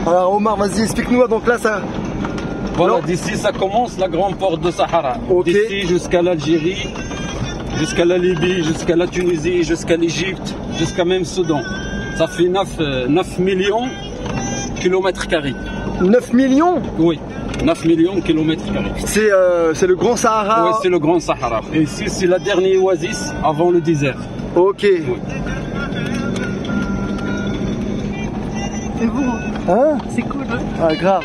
Alors Omar, vas-y, explique-nous. Donc là, ça... Voilà, d'ici ça commence la grande porte de Sahara. Okay. D'ici jusqu'à l'Algérie, jusqu'à la Libye, jusqu'à la Tunisie, jusqu'à l'Égypte, jusqu'à même Soudan. Ça fait 9 millions de kilomètres carrés. 9 millions? Oui, 9 millions de kilomètres carrés. C'est le Grand Sahara? Oui, c'est le Grand Sahara. Et ici, c'est la dernière oasis avant le désert. Ok. Oui. C'est beau. Hein? C'est cool. Hein? Ah, grave.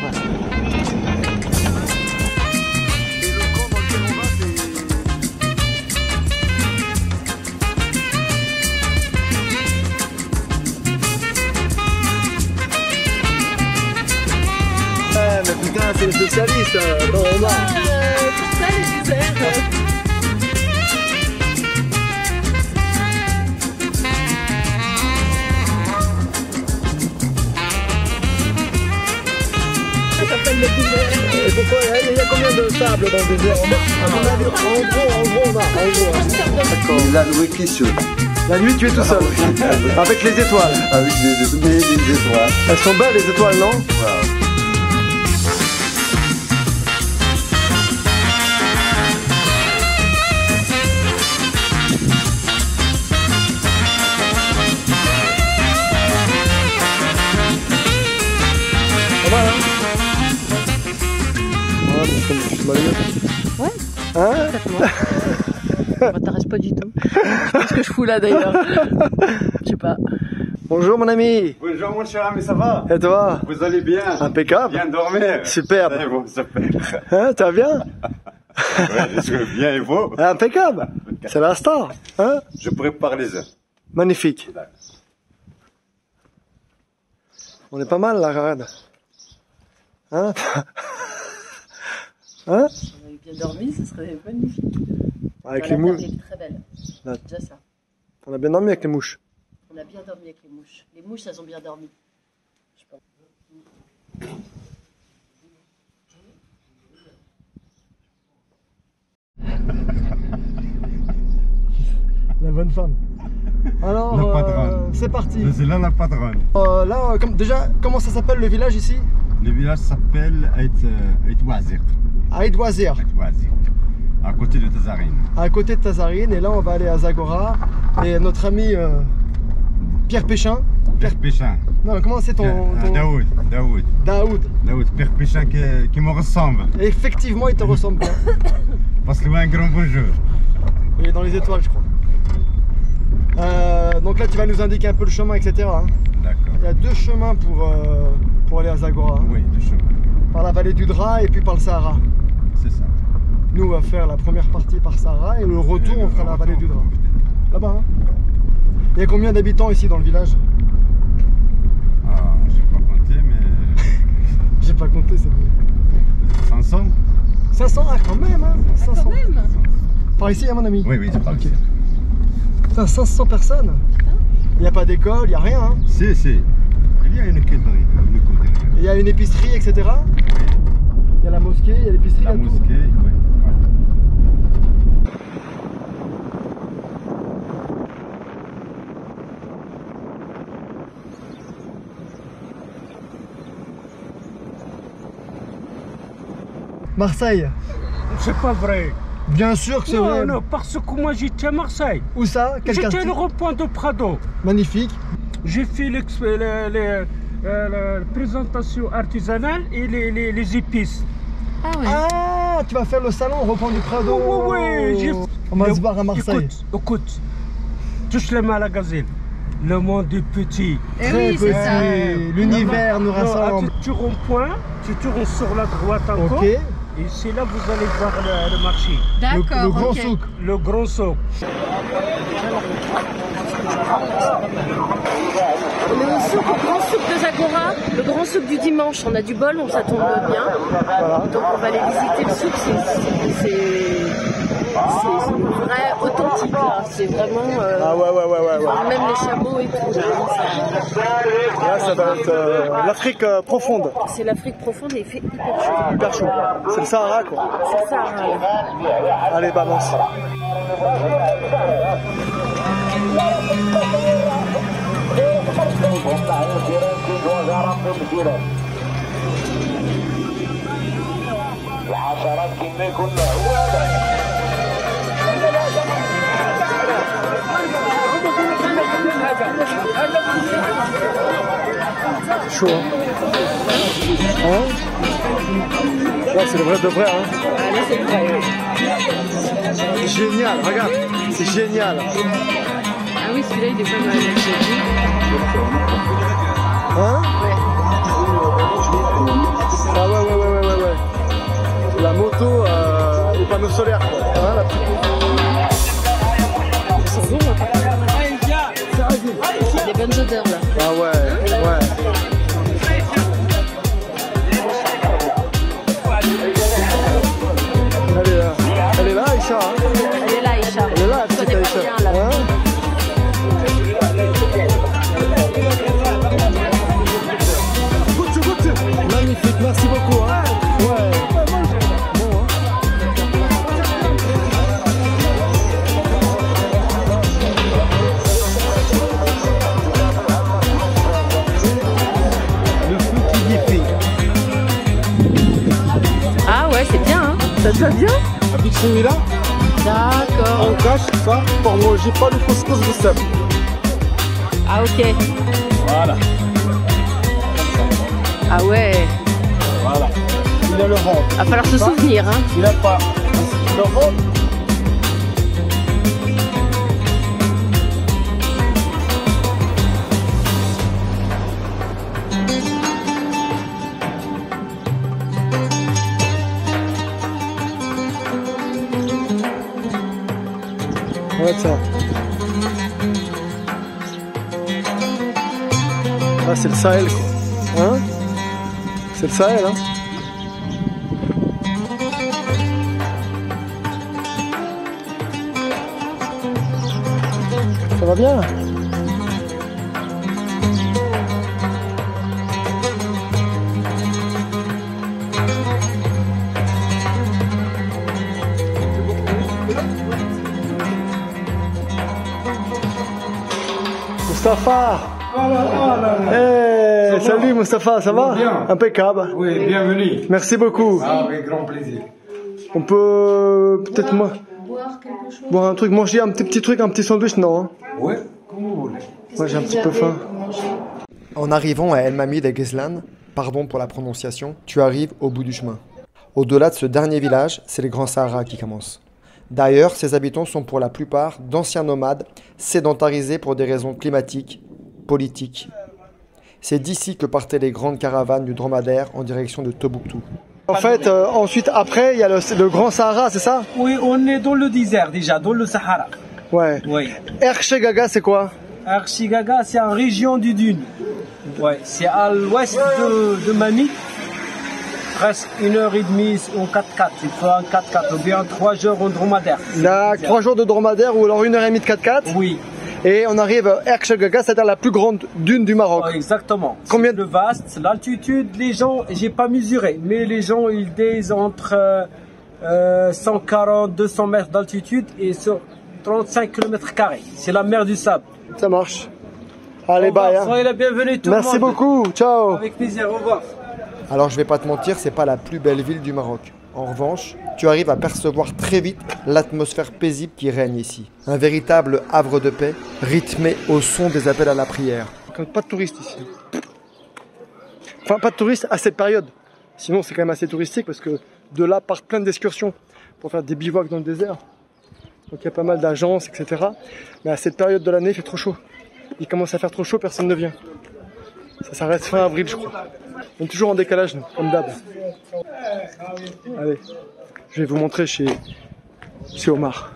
Mais putain, c'est le spécialiste, non, Omar. Pour ça, les déserts. Ça s'appelle le désert. Et pourquoi il y a combien de sable dans le désert, Omar? En gros, Omar, en gros. D'accord. La nuit qui saute. La nuit, tu es tout seul. Avec les étoiles. Avec les étoiles. Elles sont belles, les étoiles, non? Wow. Pas mal, hein? Ouais, bon, comme je suis malheureux. Ouais, Hein? complètement. Ça m'intéresse pas du tout. Qu'est-ce que je fous là d'ailleurs? Je sais pas. Bonjour mon ami. Bonjour mon cher ami, ça va? Et toi? Vous allez bien? Impeccable. Bien dormir? Superbe. Et vous, super. Hein, tu vas bien? Ouais, je suis bien et vous? Impeccable. C'est la star. Hein? Je prépare les œufs. Magnifique. On est pas mal là, regarde. Hein? Hein? Si on avait bien dormi, ce serait magnifique. Avec La les mer mouches. est très belle. Là. Déjà ça. On a bien dormi avec les mouches. On a bien dormi avec les mouches. Les mouches, elles ont bien dormi. Je pense. La bonne femme. Alors, La patronne. c'est parti. Je suis là la patronne. Là, déjà, comment ça s'appelle le village ici? Le village s'appelle Ait Wazir. Aïd Wazir, À côté de Tazarine. à côté de Tazarine. Et là, on va aller à Zagora. Et notre ami Pierre Péchin. Père Péchin. Non, comment c'est ton... Daoud. Daoud. Père Péchin qui me ressemble. Et effectivement, il te ressemble bien. Parce qu'il a un grand bonjour. Il est dans les étoiles, je crois. Donc là, tu vas nous indiquer un peu le chemin, etc. hein. D'accord. Il y a deux chemins pour aller à Zagora. hein. Oui, de chemin. Par la vallée du Dra et puis par le Sahara. C'est ça. Nous, on va faire la première partie par Sahara et le retour, on fera la vallée du Dra. Là-bas. Hein. Il y a combien d'habitants ici dans le village? Ah, j'ai pas compté, mais J'ai pas compté, c'est bon. 500. 500, ah quand même, hein. 500. Quand même. Par ici, hein, mon ami? Oui, c'est pas Ok. Putain, 500 personnes. Il n'y a pas d'école, il n'y a rien. Hein. Si. Il y a une école derrière. Il y a une épicerie, etc. Il y a la mosquée, il y a l'épicerie, La il y a tout. mosquée, oui. Marseille. C'est pas vrai. Bien sûr que c'est vrai. Non, parce que moi j'étais à Marseille. Où ça? Quel J'étais quartier? au rond-point de Prado. Magnifique. J'ai fait la présentation artisanale et les épices. Ah ouais. Ah, tu vas faire le salon au rond-point du Prado. Oui. On va se voir à Marseille. Écoute. Touche les mains à la gazelle. Le monde est petit. Eh Très oui, c'est ça. petit. L'univers nous rassemble. Tu rond-point, tu tournes sur la droite encore. Ok. Et c'est là que vous allez voir le marché. D'accord, Le grand ok. souk. Le grand souk. Le souk, le grand souk de Zagora, le grand souk du dimanche, on a du bol, ça tombe bien. Donc on va aller visiter le souk, c'est vrai authentique là, c'est vraiment Ah ouais. même les chameaux et tout. Là, ça va être l'Afrique profonde. C'est l'Afrique profonde et il fait hyper chaud. Hyper chaud. C'est le Sahara, quoi. C'est ça. Allez, balance. C'est chaud, hein. Hein? Là, c'est le vrai de vrai, hein. Ah, là, c'est vrai. Génial, regarde, c'est génial. Ah oui, celui-là, il est pas mal. Hein? Ouais. Ah ouais. La moto au panneau solaire, quoi. Hein, la petite... Ils sont bons, hein. Il y a des bonnes odeurs, là. Ah ouais. Elle est là, Aïcha. Hein? Elle est là, Aïcha. Elle est là, la Je petite connais pas Aïcha. bien, là. Hein? Goûte. Magnifique, merci beaucoup. Hein? Ouais. Bon, hein? Le feu qui y fait. Ah ouais, c'est bien, hein. Ça te va bien? Avec celui-là, D'accord. on cache ça pour manger pas le couscous de sable. Ah ok. Voilà. Ah ouais. Voilà. Il a le ventre. Va falloir se souvenir, hein. Il n'a pas le ventre. Regarde ça. Là, c'est le Sahel, quoi. Hein? C'est le Sahel, hein? Ça va bien? Mustapha! Hey, salut Mustapha, ça va? Bien. Impeccable. Oui, bienvenue. Merci beaucoup. Avec grand plaisir. On peut peut-être Boire quelque chose. boire un truc, manger un petit truc, un petit sandwich, non? Hein? Oui, comme vous voulez. Moi j'ai un petit peu faim. En arrivant à El Mamid et Ghezlan, pardon pour la prononciation, tu arrives au bout du chemin. Au-delà de ce dernier village, c'est le Grand Sahara qui commence. D'ailleurs, ses habitants sont pour la plupart d'anciens nomades, sédentarisés pour des raisons climatiques, politiques. C'est d'ici que partaient les grandes caravanes du dromadaire en direction de Tombouctou. En fait, ensuite, après, il y a le Grand Sahara, c'est ça? Oui, on est dans le désert déjà, dans le Sahara. Ouais. Oui. Erchegaga, c'est quoi? Archigaga, c'est une région du Dune. Ouais, c'est à l'ouest de Mamit. Presque 1h30 en 4x4. Il faut un 4x4 ou bien 3 jours en dromadaire. Là, 3 jours de dromadaire ou alors 1h30 de 4x4. Oui. Et on arrive à Erchegaga, c'est-à-dire la plus grande dune du Maroc. Ouais, exactement. Combien de vaste, l'altitude, les gens, j'ai pas mesuré, mais les gens ils disent entre 140, 200 mètres d'altitude et sur 35 km². C'est la mer du sable. Ça marche. Allez, bye. Hein. Soyez la bienvenue tout le monde. Merci beaucoup. Ciao. Avec plaisir, au revoir. Alors je vais pas te mentir, c'est pas la plus belle ville du Maroc. En revanche, tu arrives à percevoir très vite l'atmosphère paisible qui règne ici. Un véritable havre de paix, rythmé au son des appels à la prière. Pas de touristes ici. Enfin, pas de touristes à cette période. Sinon, c'est quand même assez touristique parce que de là partent plein d'excursions pour faire des bivouacs dans le désert. Donc il y a pas mal d'agences, etc. Mais à cette période de l'année, il fait trop chaud. Il commence à faire trop chaud, personne ne vient. Ça s'arrête fin avril, je crois. On est toujours en décalage, nous, comme d'hab. Allez, je vais vous montrer chez Omar.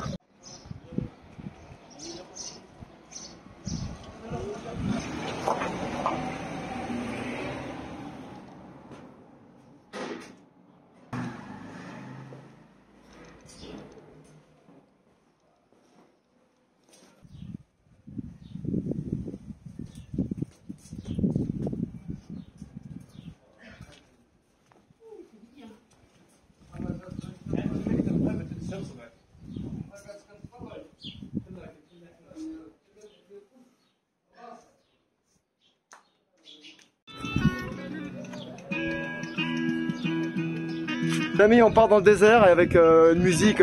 Les amis, on part dans le désert et avec une musique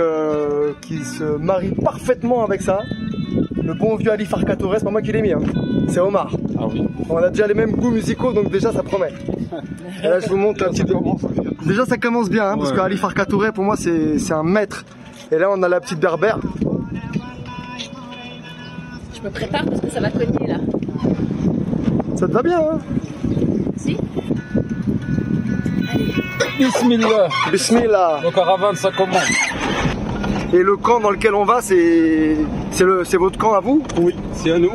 qui se marie parfaitement avec ça. Le bon vieux Ali Farka Touré, c'est pas moi qui l'ai mis, hein. C'est Omar. Ah oui. On a déjà les mêmes goûts musicaux, donc déjà ça promet. Et là je vous montre un petit peu. Déjà ça commence bien, hein, parce que Ali Farka Touré pour moi c'est un maître. Et là on a la petite berbère. Je me prépare parce que ça va cogner là. Ça te va bien, hein? Si? Bismillah. Bismillah. Le caravane, ça commence. Et le camp dans lequel on va, c'est votre camp à vous? Oui, c'est à nous.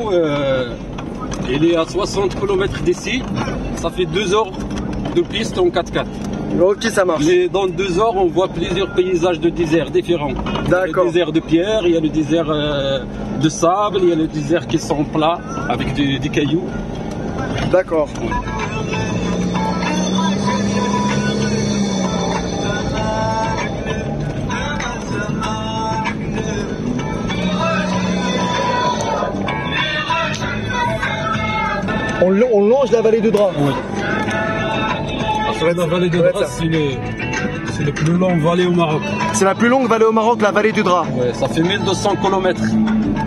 Il est à 60 km d'ici. Ça fait 2 heures de piste en 4x4. Ok, ça marche. Mais dans 2 heures, on voit plusieurs paysages de désert différents. D'accord. Il y a le désert de pierre, il y a le désert de sable, il y a le désert qui sont plats avec des cailloux. D'accord. On longe la vallée du Drap. Oui. La vallée du Drap, c'est le plus long vallée au Maroc. C'est la plus longue vallée au Maroc, la vallée du Drap. Ouais, ça fait 1200 km.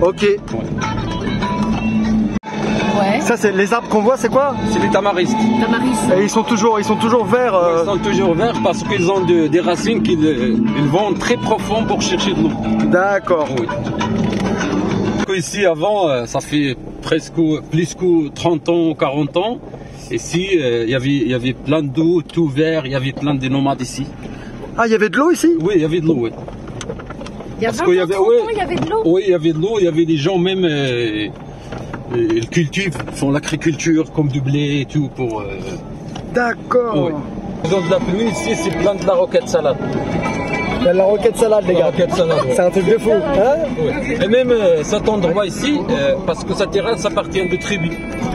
Ok. Ouais. Ouais. Ça, c'est les arbres qu'on voit, c'est quoi? C'est les tamaristes. Tamaris. Et ils sont toujours verts. Ils sont toujours verts parce qu'ils ont des racines qui ils vont très profond pour chercher de l'eau. D'accord. Oui. Ici, avant, ça fait presque plus que 30 ans, 40 ans. Ici, il y avait plein d'eau, tout vert, il y avait plein de nomades ici. Ah, il y avait de l'eau ici? Oui, il y avait de l'eau, oui. Il y a Parce 20 qu'il y ans, avait- 30 ouais. ans, il y avait de l'eau. Oui, il y avait de l'eau, il y avait des gens même, ils cultivent, font l'agriculture comme du blé et tout pour... D'accord. oui. Ils ont de la pluie ici, c'est plein de la roquette salade. Il y a la roquette salade, les La gars. roquette salade, ouais. C'est un truc de fou. Hein? Oui. Et même cet endroit ici, parce que cette terrasse appartient de tribu,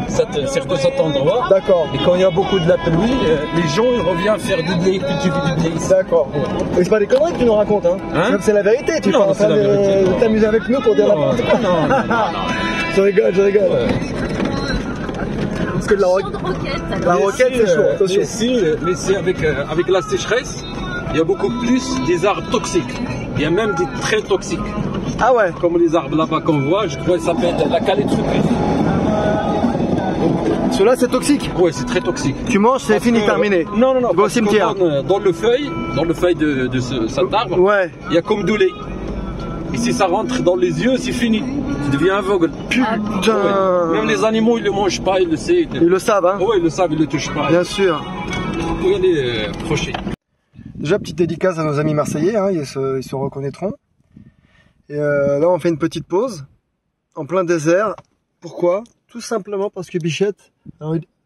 surtout cet endroit. D'accord. Et quand il y a beaucoup de la pluie, les gens ils reviennent faire du blé, cultiver du blé ici. D'accord. Et c'est pas des conneries que tu nous racontes, hein? Hein? C'est la vérité. Tu es Non, pas en c'est train la vérité, de non. t'amuser avec nous pour dire Non, n'importe quoi. non, non, non. Je rigole. Ouais. Parce que Champ de roquette. la roquette, c'est chaud. Attention. Mais c'est avec la sécheresse, il y a beaucoup plus des arbres toxiques. Il y a même des très toxiques. Ah ouais. Comme les arbres là-bas qu'on voit, je crois que ça s'appelle la calétrucus. Celui-là, c'est toxique. Oui, c'est très toxique. Tu manges, c'est fini, terminé. Non, non, non. Tu vas au parce que cimetière. Dans le feuille de cet arbre, Ouais. il y a comme du lait. Et si ça rentre dans les yeux, c'est fini. Tu deviens aveugle. Putain. Ouais. Même les animaux, ils le mangent pas, ils le savent. Ils le savent, hein? Oui, ils le savent, ils le touchent pas. Bien sûr. Il faut y aller procher. Déjà, petite dédicace à nos amis marseillais, hein, ils se reconnaîtront. Et là, on fait une petite pause, en plein désert. Pourquoi? Tout simplement parce que Bichette,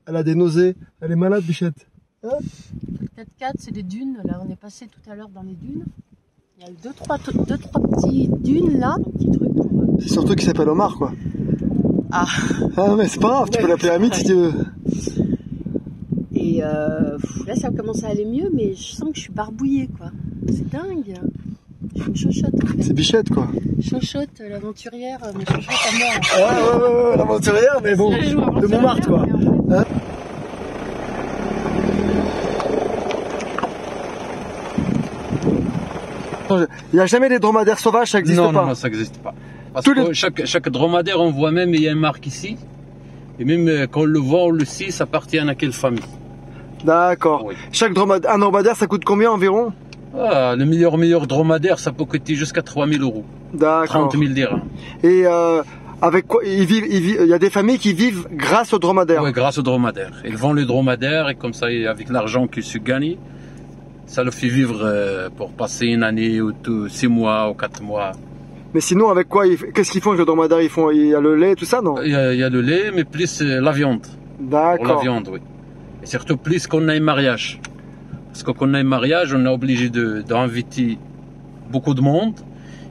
elle a des nausées. Elle est malade, Bichette. Hein? 4x4, c'est des dunes. Là, on est passé tout à l'heure dans les dunes. Il y a eu deux, trois petites dunes là. Petits trucs. C'est surtout qu'il s'appelle Omar, quoi. Ah. Ah, mais c'est pas grave, tu peux l'appeler Amit si tu veux. Et là, ça commence à aller mieux, mais je sens que je suis barbouillée, quoi. C'est dingue. Je suis une chochotte, en fait. C'est Bichette, quoi. Chochotte, l'aventurière, mais chochotte à mort. Ouais, l'aventurière, mais bon, Je joue de aventurière, Montmartre, quoi. mais en fait- Hein? Il n'y a jamais des dromadaires sauvages, ça n'existe Non, pas. non, ça n'existe pas. Parce Tous que les- chaque dromadaire, on voit même, il y a une marque ici. Et même quand on le voit, on le sait, ça appartient à quelle famille. D'accord. Oui. Un dromadaire, ça coûte combien environ? Ah, le meilleur dromadaire, ça peut coûter jusqu'à 3000 €. D'accord. 30 000 dirhams. Et avec quoi il y a des familles qui vivent grâce au dromadaire. Oui, grâce au dromadaire. Ils vendent le dromadaire et comme ça, avec l'argent qu'ils se gagnent, ça leur fait vivre pour passer une année ou 6 mois ou 4 mois. Mais sinon, avec quoi qu'est-ce qu'ils font avec le dromadaire? Il y a le lait, tout ça, non? Il y a le lait, mais plus la viande. Pour la D'accord. viande, oui. Et surtout plus qu'on a un mariage. Parce que quand on a un mariage, on est obligé d'inviter beaucoup de monde.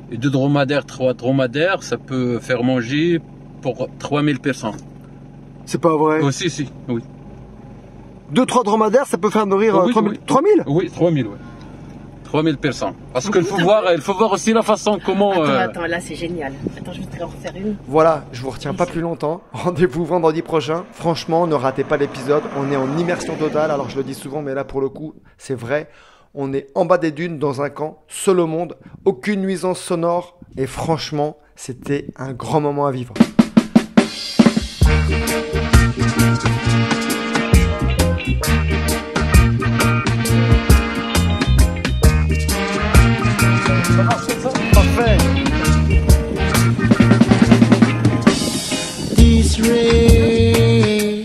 Et 2 dromadaires, 3 dromadaires, ça peut faire manger pour 3000 personnes. C'est pas vrai. Aussi, si, oui. 2-3 dromadaires, ça peut faire nourrir Oui, 3000. oui. 3000? Oui, 3000, oui. 3000 personnes. Parce qu'il faut voir aussi la façon comment... Attends, là c'est génial. Attends, je vais te en refaire une. Voilà, je vous retiens pas plus longtemps. Rendez-vous vendredi prochain. Franchement, ne ratez pas l'épisode. On est en immersion totale. Alors je le dis souvent, mais là pour le coup, c'est vrai. On est en bas des dunes dans un camp, seul au monde, aucune nuisance sonore et franchement, c'était un grand moment à vivre. Parfait. This race,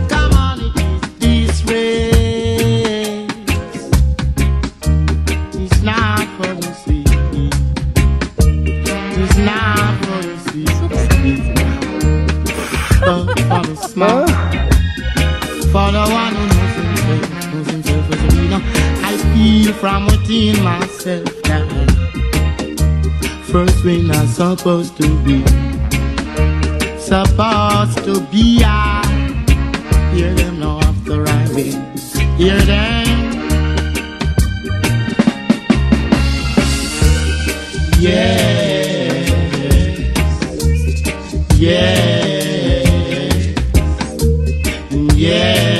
come on, it is this race. It's not for the sea, it's not for the sea, but for the smart, for the one who knows himself as a winner. I feel from within myself that first winner supposed to be I hear them now after I win. Hear them. Yes, yes, yes.